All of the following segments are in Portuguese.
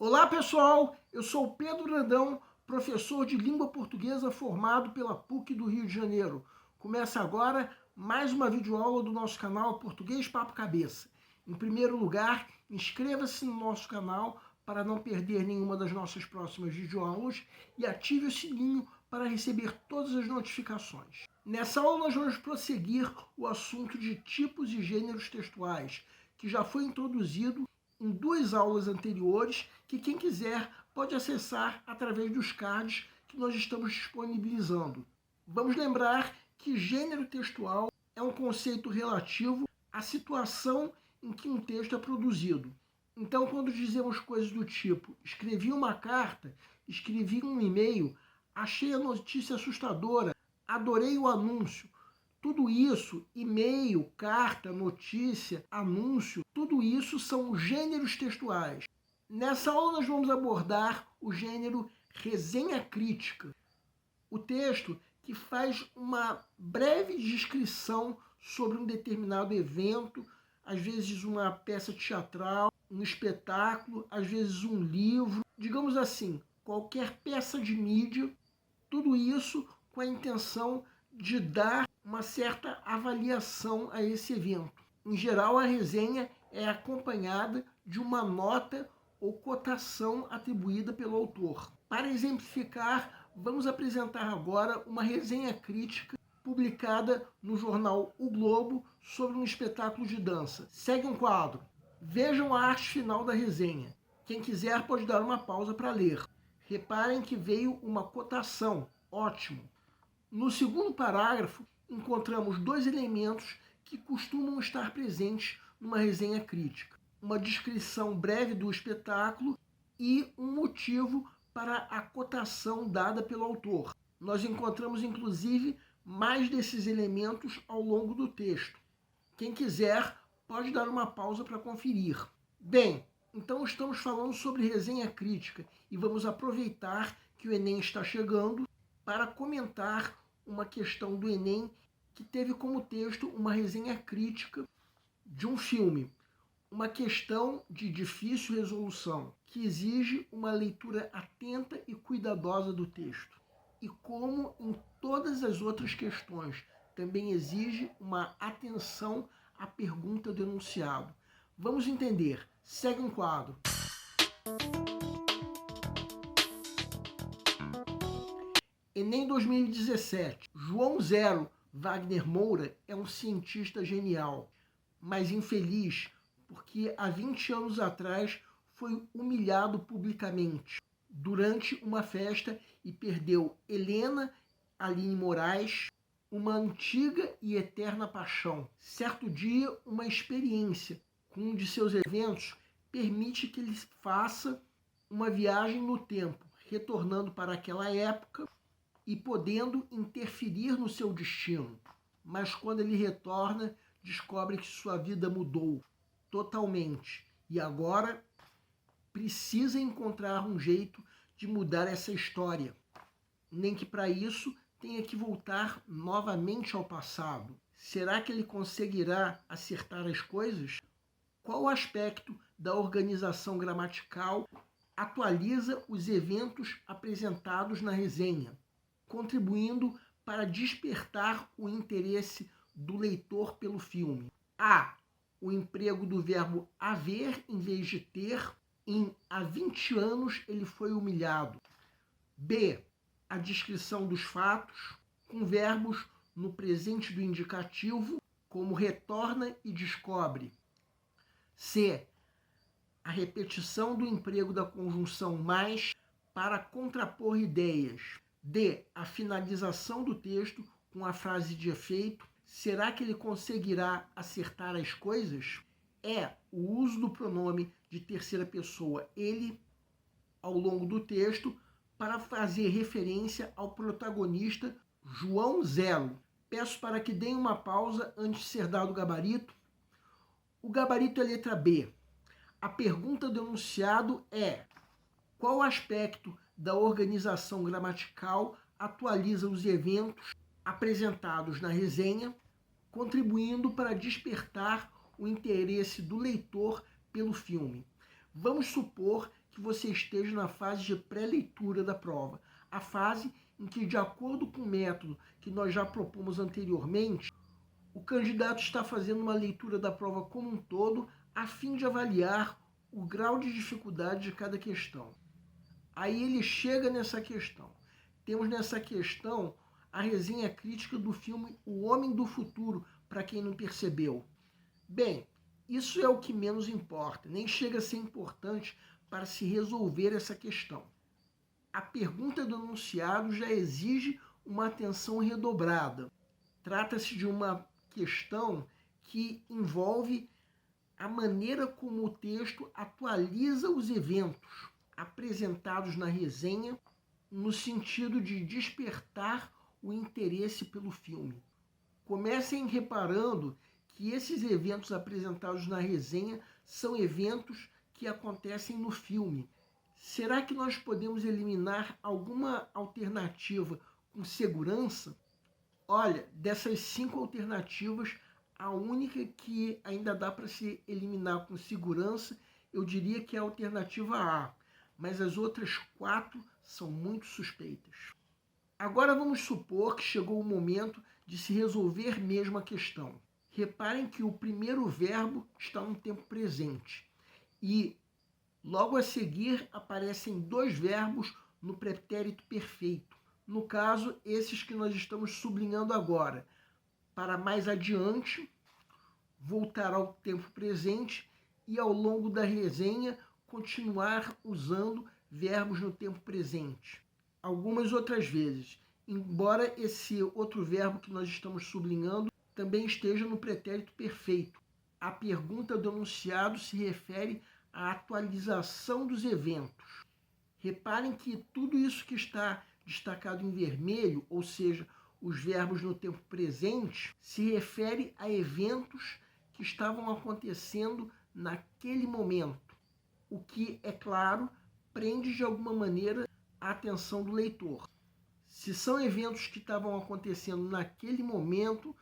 Olá pessoal, eu sou o Pedro Brandão, professor de língua portuguesa formado pela PUC do Rio de Janeiro. Começa agora mais uma videoaula do nosso canal Português Papo Cabeça. Em primeiro lugar, inscreva-se no nosso canal para não perder nenhuma das nossas próximas videoaulas e ative o sininho para receber todas as notificações. Nessa aula nós vamos prosseguir o assunto de tipos e gêneros textuais, que já foi introduzido em duas aulas anteriores, que quem quiser pode acessar através dos cards que nós estamos disponibilizando. Vamos lembrar que gênero textual é um conceito relativo à situação em que um texto é produzido. Então, quando dizemos coisas do tipo escrevi uma carta, escrevi um e-mail, achei a notícia assustadora, adorei o anúncio, tudo isso, e-mail, carta, notícia, anúncio, tudo isso são gêneros textuais. Nessa aula nós vamos abordar o gênero resenha crítica. O texto que faz uma breve descrição sobre um determinado evento, às vezes uma peça teatral, um espetáculo, às vezes um livro, digamos assim, qualquer peça de mídia, tudo isso com a intenção de dar uma certa avaliação a esse evento. Em geral, a resenha é acompanhada de uma nota ou cotação atribuída pelo autor. Para exemplificar, vamos apresentar agora uma resenha crítica publicada no jornal O Globo sobre um espetáculo de dança. Segue um quadro. Vejam a arte final da resenha. Quem quiser pode dar uma pausa para ler. Reparem que veio uma cotação. Ótimo. No segundo parágrafo, encontramos dois elementos que costumam estar presentes numa resenha crítica. Uma descrição breve do espetáculo e um motivo para a cotação dada pelo autor. Nós encontramos, inclusive, mais desses elementos ao longo do texto. Quem quiser pode dar uma pausa para conferir. Bem, então estamos falando sobre resenha crítica e vamos aproveitar que o Enem está chegando para comentar uma questão do Enem que teve como texto uma resenha crítica de um filme. Uma questão de difícil resolução, que exige uma leitura atenta e cuidadosa do texto. E como em todas as outras questões, também exige uma atenção à pergunta do enunciado. Vamos entender. Segue um quadro. Enem 2017. João Zero Wagner Moura é um cientista genial, mas infeliz porque há 20 anos atrás foi humilhado publicamente durante uma festa e perdeu Helena Aline Moraes, uma antiga e eterna paixão. Certo dia, uma experiência com um de seus eventos permite que ele faça uma viagem no tempo, retornando para aquela época e podendo interferir no seu destino. Mas quando ele retorna, descobre que sua vida mudou totalmente e agora precisa encontrar um jeito de mudar essa história. Nem que para isso tenha que voltar novamente ao passado. Será que ele conseguirá acertar as coisas? Qual aspecto da organização gramatical atualiza os eventos apresentados na resenha, contribuindo para despertar o interesse do leitor pelo filme? A. O emprego do verbo haver em vez de ter. Em há 20 anos ele foi humilhado. B. A descrição dos fatos com verbos no presente do indicativo, como retorna e descobre. C. A repetição do emprego da conjunção mais para contrapor ideias. D. A finalização do texto com a frase de efeito. Será que ele conseguirá acertar as coisas? E. O uso do pronome de terceira pessoa ele ao longo do texto para fazer referência ao protagonista João Zero. Peço para que deem uma pausa antes de ser dado o gabarito. O gabarito é a letra B. A pergunta do enunciado é: qual aspecto da organização gramatical atualiza os eventos apresentados na resenha, contribuindo para despertar o interesse do leitor pelo filme? Vamos supor que você esteja na fase de pré-leitura da prova, a fase em que, de acordo com o método que nós já propomos anteriormente, o candidato está fazendo uma leitura da prova como um todo, a fim de avaliar o grau de dificuldade de cada questão. Aí ele chega nessa questão. Temos nessa questão a resenha crítica do filme O Homem do Futuro, para quem não percebeu. Bem, isso é o que menos importa, nem chega a ser importante para se resolver essa questão. A pergunta do enunciado já exige uma atenção redobrada. Trata-se de uma questão que envolve a maneira como o texto atualiza os eventos apresentados na resenha no sentido de despertar o interesse pelo filme. Comecem reparando que esses eventos apresentados na resenha são eventos que acontecem no filme. Será que nós podemos eliminar alguma alternativa com segurança? Olha, dessas 5 alternativas, a única que ainda dá para se eliminar com segurança, eu diria que é a alternativa A, mas as outras 4 são muito suspeitas. Agora vamos supor que chegou o momento de se resolver mesmo a questão. Reparem que o primeiro verbo está no tempo presente e logo a seguir aparecem 2 verbos no pretérito perfeito. No caso, esses que nós estamos sublinhando agora. Para mais adiante, voltar ao tempo presente e ao longo da resenha continuar usando verbos no tempo presente. Algumas outras vezes, embora esse outro verbo que nós estamos sublinhando também esteja no pretérito perfeito. A pergunta do enunciado se refere à atualização dos eventos. Reparem que tudo isso que está destacado em vermelho, ou seja, os verbos no tempo presente, se refere a eventos que estavam acontecendo naquele momento, o que, é claro, prende de alguma maneira a atenção do leitor. Se são eventos que estavam acontecendo naquele momento,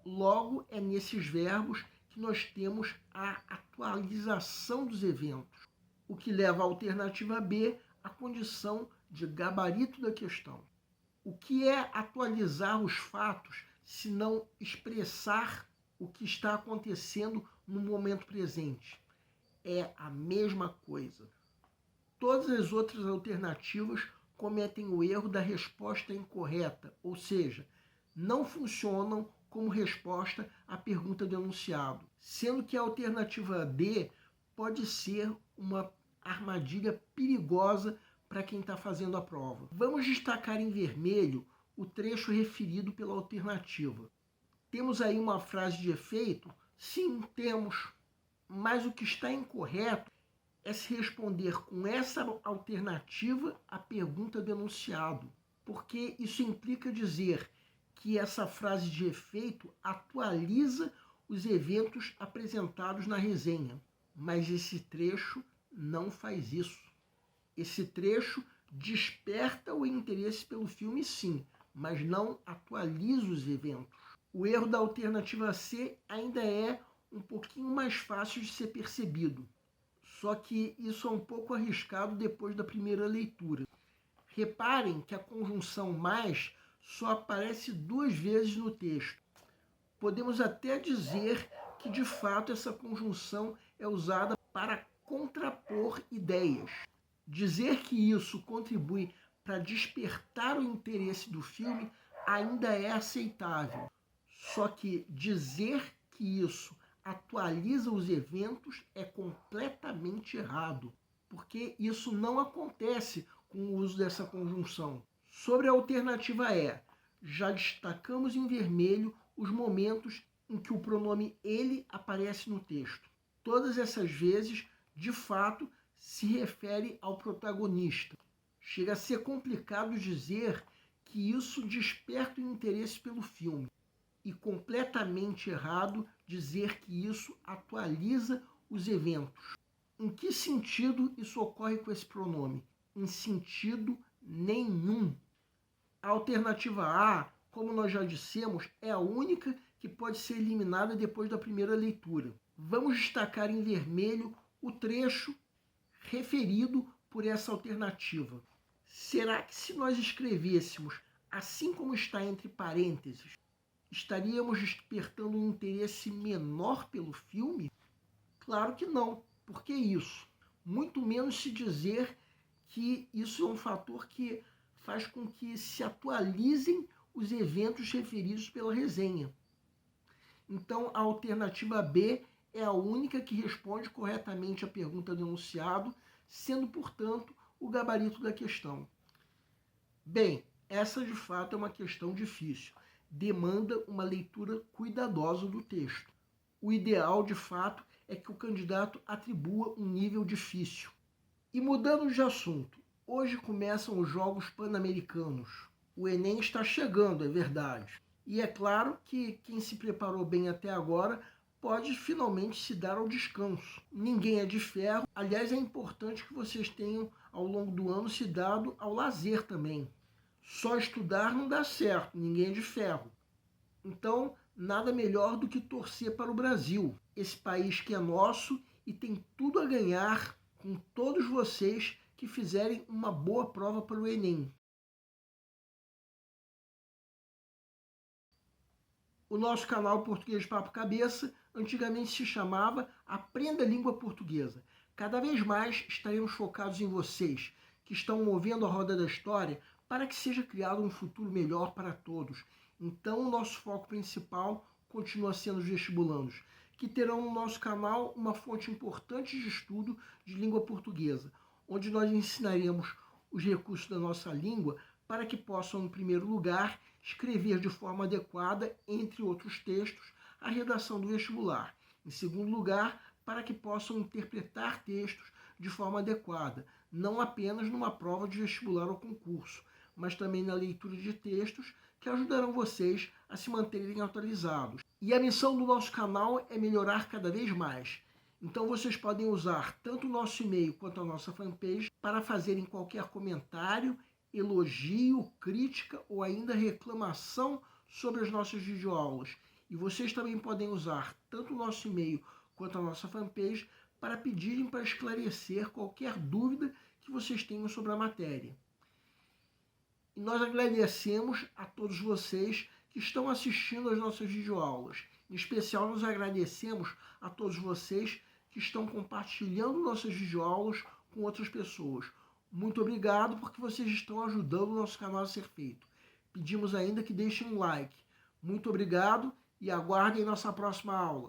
logo é nesses verbos que nós temos a atualização dos eventos, o que leva à alternativa B, a condição de gabarito da questão. O que é atualizar os fatos se não expressar o que está acontecendo no momento presente? É a mesma coisa. Todas as outras alternativas cometem o erro da resposta incorreta, ou seja, não funcionam como resposta à pergunta do enunciado, sendo que a alternativa D pode ser uma armadilha perigosa para quem está fazendo a prova. Vamos destacar em vermelho o trecho referido pela alternativa. Temos aí uma frase de efeito? Sim, temos. Mas o que está incorreto é se responder com essa alternativa à pergunta do enunciado, porque isso implica dizer que essa frase de efeito atualiza os eventos apresentados na resenha. Mas esse trecho não faz isso. Esse trecho desperta o interesse pelo filme, sim, mas não atualiza os eventos. O erro da alternativa C ainda é um pouquinho mais fácil de ser percebido. Só que isso é um pouco arriscado depois da primeira leitura. Reparem que a conjunção mais só aparece 2 vezes no texto. Podemos até dizer que, de fato, essa conjunção é usada para contrapor ideias. Dizer que isso contribui para despertar o interesse do filme ainda é aceitável. Só que dizer que isso atualiza os eventos é completamente errado, porque isso não acontece com o uso dessa conjunção. Sobre a alternativa E, já destacamos em vermelho os momentos em que o pronome ele aparece no texto. Todas essas vezes, de fato, se refere ao protagonista. Chega a ser complicado dizer que isso desperta o interesse pelo filme e completamente errado dizer que isso atualiza os eventos. Em que sentido isso ocorre com esse pronome? Em sentido nenhum. A alternativa A, como nós já dissemos, é a única que pode ser eliminada depois da primeira leitura. Vamos destacar em vermelho o trecho referido por essa alternativa. Será que se nós escrevêssemos assim como está entre parênteses, estaríamos despertando um interesse menor pelo filme? Claro que não. Por que isso? Muito menos se dizer que isso é um fator que faz com que se atualizem os eventos referidos pela resenha. Então, a alternativa B é a única que responde corretamente à pergunta do enunciado, sendo, portanto, o gabarito da questão. Bem, essa de fato é uma questão difícil. Demanda uma leitura cuidadosa do texto. O ideal, de fato, é que o candidato atribua um nível difícil. E mudando de assunto, hoje começam os Jogos Pan-Americanos. O Enem está chegando, é verdade. E é claro que quem se preparou bem até agora pode finalmente se dar ao descanso. Ninguém é de ferro. Aliás, é importante que vocês tenham, ao longo do ano, se dado ao lazer também. Só estudar não dá certo, ninguém é de ferro. Então, nada melhor do que torcer para o Brasil, esse país que é nosso e tem tudo a ganhar com todos vocês que fizerem uma boa prova para o Enem. O nosso canal Português Papo Cabeça antigamente se chamava Aprenda a Língua Portuguesa. Cada vez mais estaremos focados em vocês, que estão movendo a roda da história para que seja criado um futuro melhor para todos. Então, o nosso foco principal continua sendo os vestibulandos, que terão no nosso canal uma fonte importante de estudo de língua portuguesa, onde nós ensinaremos os recursos da nossa língua para que possam, em primeiro lugar, escrever de forma adequada, entre outros textos, a redação do vestibular. Em segundo lugar, para que possam interpretar textos de forma adequada, não apenas numa prova de vestibular ou concurso, mas também na leitura de textos que ajudarão vocês a se manterem atualizados. E a missão do nosso canal é melhorar cada vez mais. Então vocês podem usar tanto o nosso e-mail quanto a nossa fanpage para fazerem qualquer comentário, elogio, crítica ou ainda reclamação sobre as nossas videoaulas. E vocês também podem usar tanto o nosso e-mail quanto a nossa fanpage para pedirem para esclarecer qualquer dúvida que vocês tenham sobre a matéria. E nós agradecemos a todos vocês que estão assistindo às nossas videoaulas. Em especial, nós agradecemos a todos vocês que estão compartilhando nossas videoaulas com outras pessoas. Muito obrigado porque vocês estão ajudando o nosso canal a ser feito. Pedimos ainda que deixem um like. Muito obrigado e aguardem nossa próxima aula.